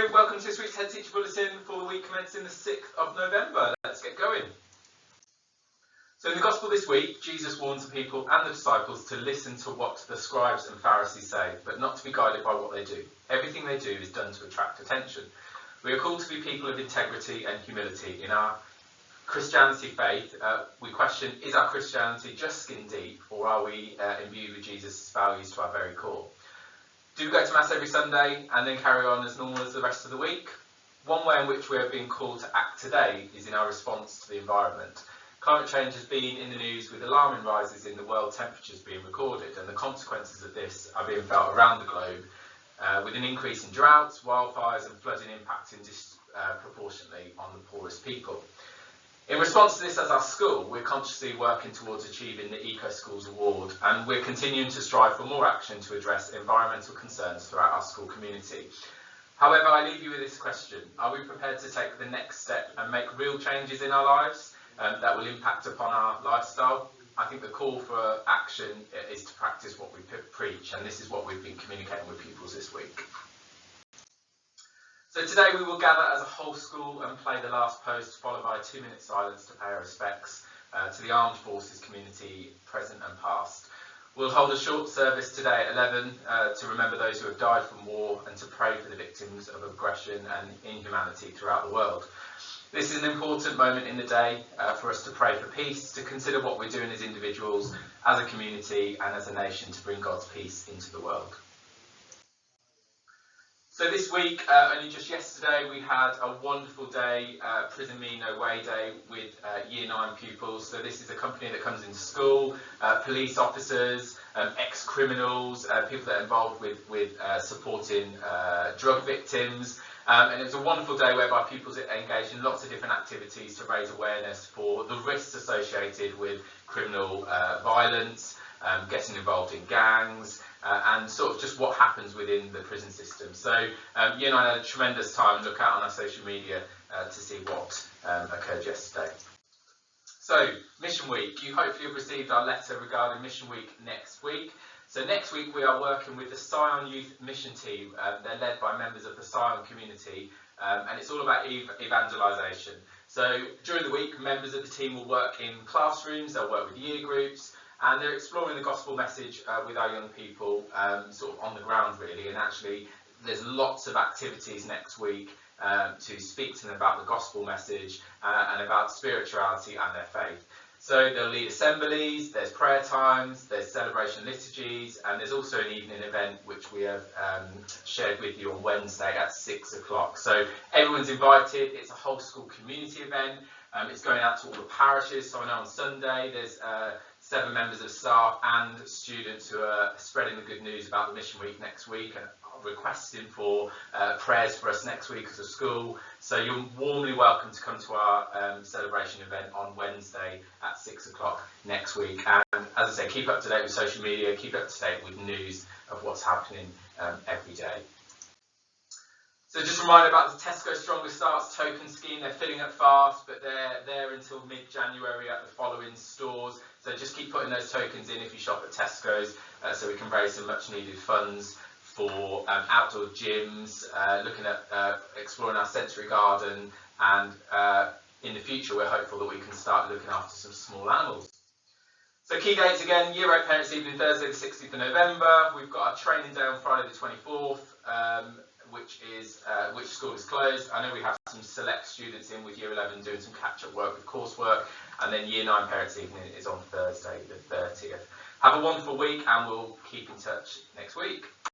welcome to this week's Headteacher Bulletin for the week commencing the 6th of November. Let's get going. So in the Gospel this week, Jesus warns the people and the disciples to listen to what the scribes and Pharisees say, but not to be guided by what they do. Everything they do is done to attract attention. We are called to be people of integrity and humility. In our Christianity faith, we question, is our Christianity just skin deep, or are we imbued with Jesus' values to our very core? Do we go to Mass every Sunday and then carry on as normal as the rest of the week? One way in which we are being called to act today is in our response to the environment. Climate change has been in the news with alarming rises in the world temperatures being recorded, and the consequences of this are being felt around the globe, with an increase in droughts, wildfires and flooding impacting disproportionately on the poorest people. In response to this, as our school, we're consciously working towards achieving the Eco Schools Award, and we're continuing to strive for more action to address environmental concerns throughout our school community. However, I leave you with this question: are we prepared to take the next step and make real changes in our lives that will impact upon our lifestyle? I think the call for action is to practice what we preach, and this is what we've been communicating with pupils this week. So today we will gather as a whole school and play the last post, followed by a 2-minute silence to pay our respects to the armed forces community, present and past. We'll hold a short service today at 11 to remember those who have died from war and to pray for the victims of aggression and inhumanity throughout the world. This is an important moment in the day for us to pray for peace, to consider what we're doing as individuals, as a community and as a nation to bring God's peace into the world. So this week, only just yesterday, we had a wonderful day, Prison Me No Way Day, with Year 9 pupils. So this is a company that comes into school, police officers, ex-criminals, people that are involved with supporting drug victims. And it was a wonderful day whereby pupils engaged in lots of different activities to raise awareness for the risks associated with criminal violence, getting involved in gangs, and sort of just what happens within the prison system. So Year 9 had a tremendous time. Look out on our social media to see what occurred yesterday. So Mission Week, you hopefully have received our letter regarding Mission Week next week. So next week we are working with the Scion Youth Mission Team. They're led by members of the Scion community, and it's all about evangelisation. So during the week, members of the team will work in classrooms, they'll work with year groups, and they're exploring the gospel message with our young people, sort of on the ground really. And actually there's lots of activities next week to speak to them about the gospel message and about spirituality and their faith. So they'll lead assemblies, there's prayer times, there's celebration liturgies, and there's also an evening event which we have shared with you on Wednesday at 6 o'clock. So everyone's invited. It's a whole school community event. It's going out to all the parishes. So I know on Sunday there's 7 members of staff and students who are spreading the good news about the Mission Week next week and requesting for prayers for us next week as a school. So you're warmly welcome to come to our celebration event on Wednesday at 6 o'clock next week. And as I say, keep up to date with social media, keep up to date with news of what's happening every day. So just a reminder about the Tesco Stronger Starts token scheme. They're filling up fast, but they're there until mid-January at the following stores. So just keep putting those tokens in if you shop at Tesco's, so we can raise some much needed funds for outdoor gyms, looking at exploring our sensory garden, and in the future we're hopeful that we can start looking after some small animals. So key dates again: Year 8 Parents Evening Thursday the 16th of November. We've got our training day on Friday the 24th, which school is closed. I know we have some select students in with Year 11 doing some catch-up work with coursework, and then Year 9 Parents Evening is on Thursday the 30th. Have a wonderful week, and we'll keep in touch next week.